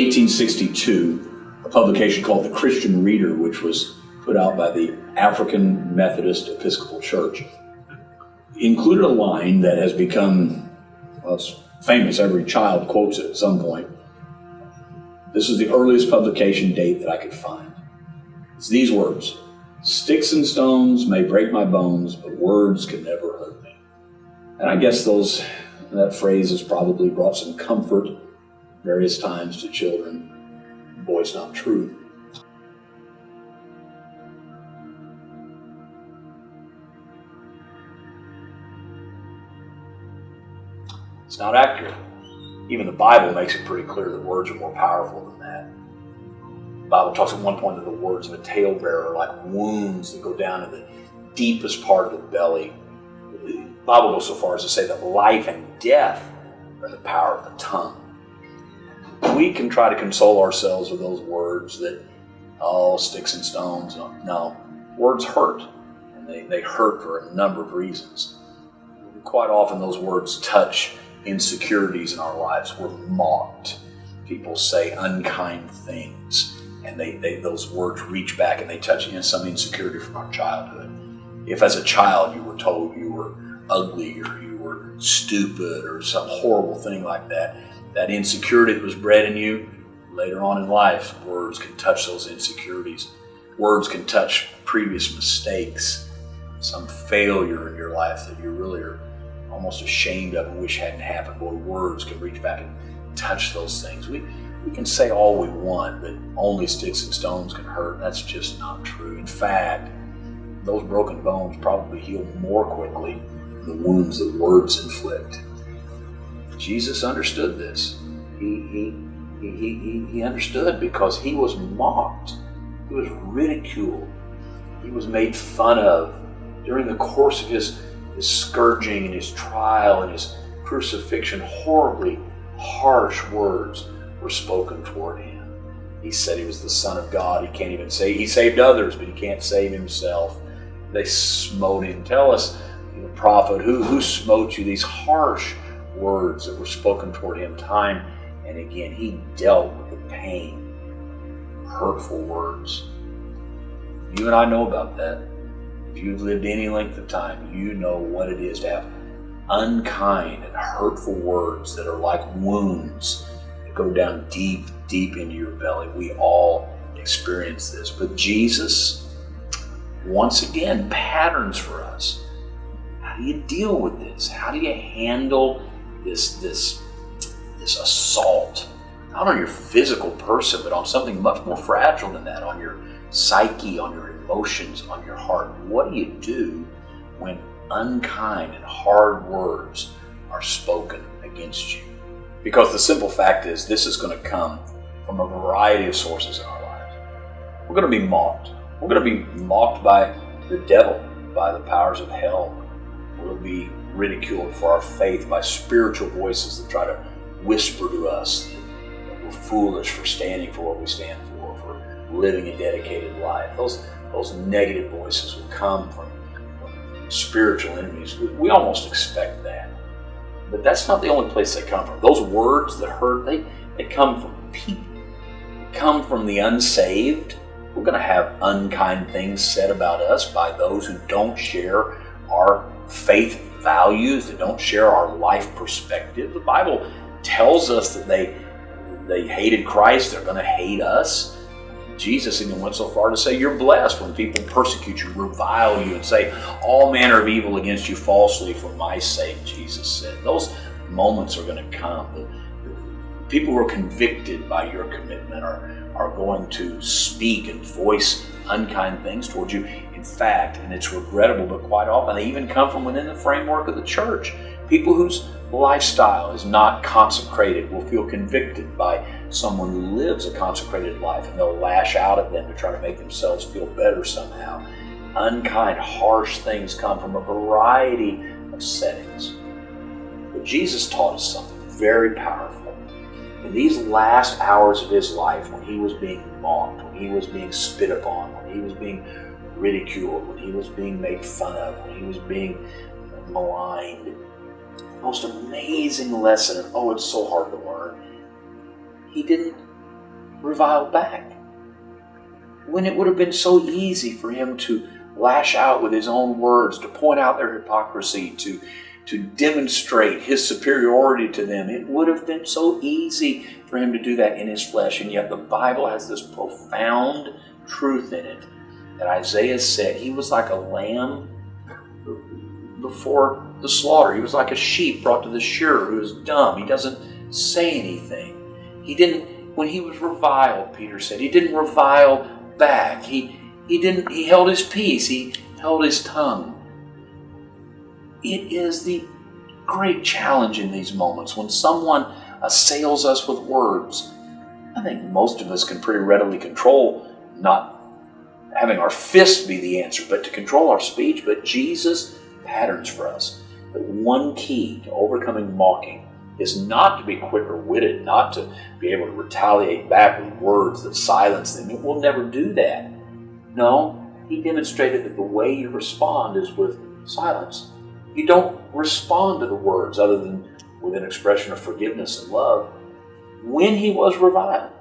1862, a publication called The Christian Reader, which was put out by the African Methodist Episcopal Church, included a line that has become it's famous. Every child quotes it at some point. This is the earliest publication date that I could find. It's these words: "Sticks and stones may break my bones, but words can never hurt me." And I guess that phrase has probably brought some comfort various times to children. Boy, it's not true. It's not accurate. Even the Bible makes it pretty clear that words are more powerful than that. The Bible talks at one point that the words of a talebearer are like wounds that go down to the deepest part of the belly. The Bible goes so far as to say that life and death are in the power of the tongue. We can try to console ourselves with those words that, sticks and stones. No, words hurt, and they hurt for a number of reasons. Quite often those words touch insecurities in our lives. We're mocked. People say unkind things, and those words reach back and they touch some insecurity from our childhood. If as a child you were told you were ugly or you were stupid or some horrible thing like that, that insecurity that was bred in you, later on in life, words can touch those insecurities. Words can touch previous mistakes, some failure in your life that you really are almost ashamed of and wish hadn't happened. Boy, words can reach back and touch those things. We can say all we want, but only sticks and stones can hurt. That's just not true. In fact, those broken bones probably heal more quickly than the wounds that words inflict. Jesus understood this. He understood because he was mocked. He was ridiculed. He was made fun of during the course of his scourging and his trial and his crucifixion. Horribly harsh words were spoken toward him. He said he was the Son of God. He can't even say he saved others, but he can't save himself. They smote him. Tell us, prophet, who smote you? These harsh words that were spoken toward him time and again. He dealt with the pain, hurtful words. You and I know about that. If you've lived any length of time, you know what it is to have unkind and hurtful words that are like wounds that go down deep, deep into your belly. We all experience this. But Jesus, once again, patterns for us. How do you deal with this? How do you handle this assault? Not on your physical person, but on something much more fragile than that, on your psyche, on your emotions, on your heart. What do you do when unkind and hard words are spoken against you? Because the simple fact is, this is going to come from a variety of sources in our lives. We're going to be mocked. We're going to be mocked by the devil, by the powers of hell. We'll be ridiculed for our faith by spiritual voices that try to whisper to us that we're foolish for standing for what we stand for living a dedicated life. Those negative voices will come from spiritual enemies. We almost expect that. But that's not the only place they come from. Those words that hurt, they come from people. They come from the unsaved. We're going to have unkind things said about us by those who don't share our faith values, that don't share our life perspective. The Bible tells us that they hated Christ. They're going to hate us. Jesus even went so far to say, you're blessed when people persecute you, revile you, and say all manner of evil against you falsely for my sake, Jesus said. Those moments are going to come. The people who are convicted by your commitment are going to speak and voice unkind things towards you. In fact, and it's regrettable, but quite often they even come from within the framework of the church. People whose lifestyle is not consecrated will feel convicted by someone who lives a consecrated life, and they'll lash out at them to try to make themselves feel better somehow. Unkind, harsh things come from a variety of settings. But Jesus taught us something very powerful. In these last hours of his life, when he was being mocked, when he was being spit upon, when he was being ridiculed, when he was being made fun of, when he was being maligned, the most amazing lesson, and it's so hard to learn, he didn't revile back? When it would have been so easy for him to lash out with his own words, to point out their hypocrisy, to demonstrate his superiority to them. It would have been so easy for him to do that in his flesh, and yet the Bible has this profound truth in it that Isaiah said he was like a lamb before the slaughter. He was like a sheep brought to the shearer who is dumb. He doesn't say anything. He didn't, when he was reviled, Peter said, he didn't revile back. He held his peace. He held his tongue. It is the great challenge in these moments when someone assails us with words. I think most of us can pretty readily control not having our fist be the answer, but to control our speech. But Jesus patterns for us that one key to overcoming mocking is not to be quicker-witted, not to be able to retaliate back with words that silence them. We'll never do that. No, he demonstrated that the way you respond is with silence. You don't respond to the words other than with an expression of forgiveness and love. When he was reviled,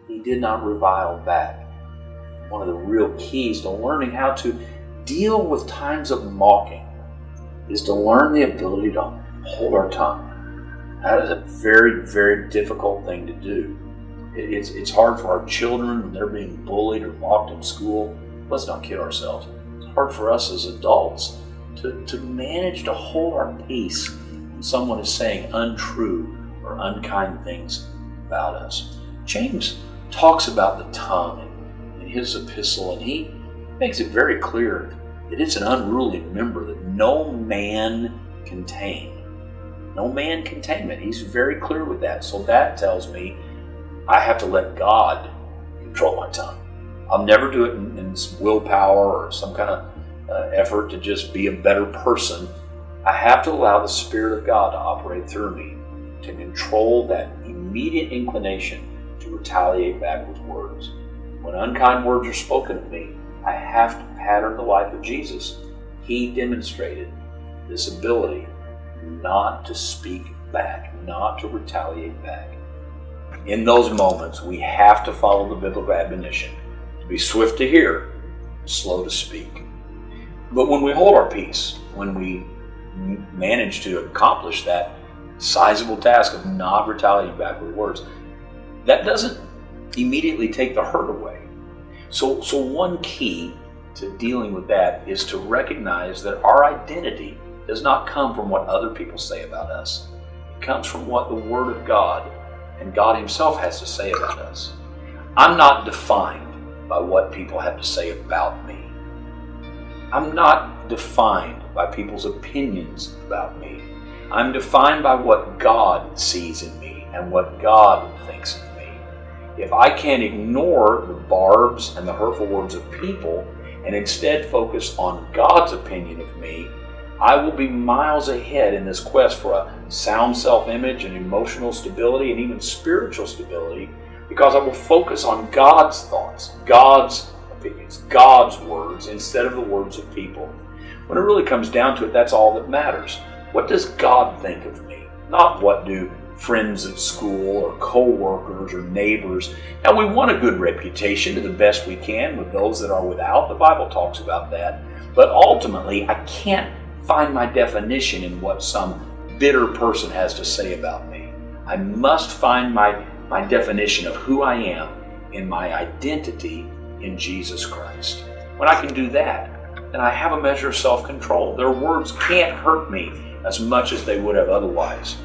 he did not revile back. One of the real keys to learning how to deal with times of mocking is to learn the ability to hold our tongue. That is a very, very difficult thing to do. It's hard for our children when they're being bullied or mocked in school. Let's not kid ourselves. It's hard for us as adults to manage to hold our peace when someone is saying untrue or unkind things about us. James talks about the tongue in his epistle, and he makes it very clear that it's an unruly member that no man can tame. No man can tame it. He's very clear with that. So that tells me I have to let God control my tongue. I'll never do it in willpower or some kind of effort to just be a better person. I have to allow the Spirit of God to operate through me to control that immediate inclination to retaliate back with words. When unkind words are spoken of me, I have to pattern the life of Jesus. He demonstrated this ability not to speak back, not to retaliate back. In those moments, we have to follow the biblical admonition to be swift to hear, slow to speak. But when we hold our peace, when we manage to accomplish that sizable task of not retaliating back with words, that doesn't immediately take the hurt away. So one key to dealing with that is to recognize that our identity does not come from what other people say about us. It comes from what the Word of God and God Himself has to say about us. I'm not defined by what people have to say about me. I'm not defined by people's opinions about me. I'm defined by what God sees in me and what God thinks of me. If I can ignore the barbs and the hurtful words of people and instead focus on God's opinion of me, I will be miles ahead in this quest for a sound self-image and emotional stability and even spiritual stability, because I will focus on God's thoughts, God's opinions, God's words, instead of the words of people. When it really comes down to it, that's all that matters. What does God think of me? Not what do friends at school or co-workers or neighbors. Now, we want a good reputation to the best we can with those that are without. The Bible talks about that. But ultimately, I can't find my definition in what some bitter person has to say about me. I must find my definition of who I am in my identity in Jesus Christ. When I can do that, then I have a measure of self-control. Their words can't hurt me as much as they would have otherwise.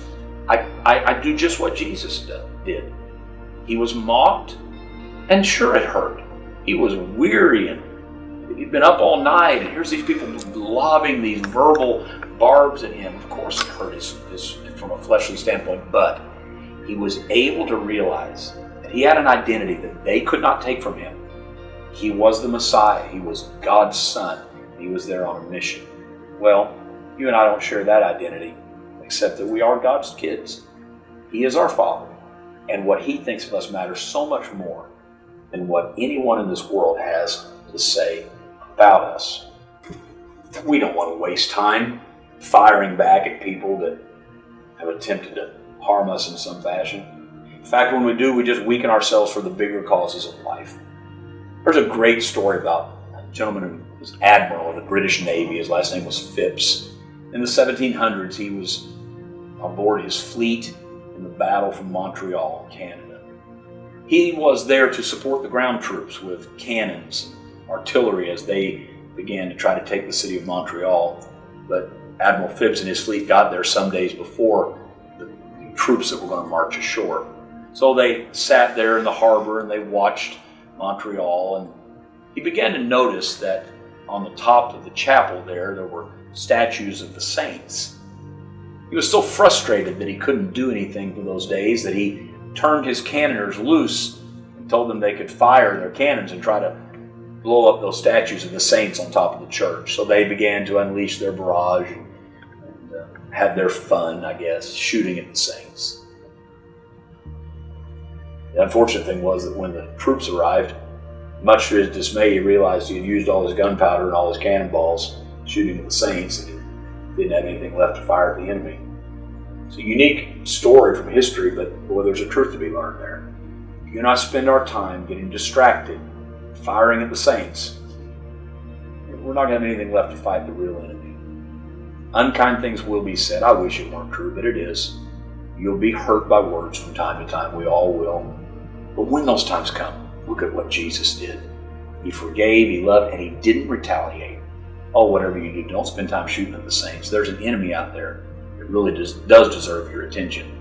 I do just what Jesus did. He was mocked, and sure it hurt. He was weary, and he'd been up all night, and here's these people lobbing these verbal barbs at him. Of course it hurt his from a fleshly standpoint, but he was able to realize that he had an identity that they could not take from him. He was the Messiah. He was God's Son. He was there on a mission. Well, you and I don't share that identity, except that we are God's kids. He is our Father, and what He thinks of us matters so much more than what anyone in this world has to say about us. We don't want to waste time firing back at people that have attempted to harm us in some fashion. In fact, when we do, we just weaken ourselves for the bigger causes of life. There's a great story about a gentleman who was admiral of the British Navy. His last name was Phipps. In the 1700s, he was on board his fleet in the battle from Montreal, Canada. He was there to support the ground troops with cannons and artillery as they began to try to take the city of Montreal. But Admiral Phipps and his fleet got there some days before the troops that were going to march ashore. So they sat there in the harbor and they watched Montreal, and he began to notice that on the top of the chapel there were statues of the saints. He was so frustrated that he couldn't do anything for those days that he turned his cannoners loose and told them they could fire their cannons and try to blow up those statues of the saints on top of the church. So they began to unleash their barrage and had their fun, I guess, shooting at the saints. The unfortunate thing was that when the troops arrived, much to his dismay, he realized he had used all his gunpowder and all his cannonballs shooting at the saints, and he didn't have anything left to fire at the enemy. It's a unique story from history, but boy, there's a truth to be learned there. If you not spend our time getting distracted, firing at the saints, we're not going to have anything left to fight the real enemy. Unkind things will be said. I wish it weren't true, but it is. You'll be hurt by words from time to time. We all will. But when those times come, look at what Jesus did. He forgave, he loved, and he didn't retaliate. Oh, whatever you do, don't spend time shooting at the saints. There's an enemy out there that really does deserve your attention.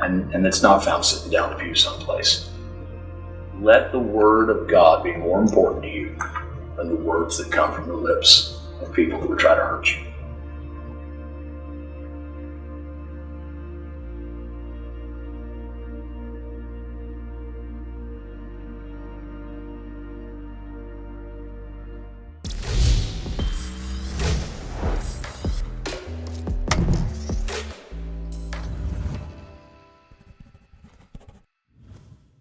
And it's not found sitting down in the pew someplace. Let the word of God be more important to you than the words that come from the lips of people who would try to hurt you.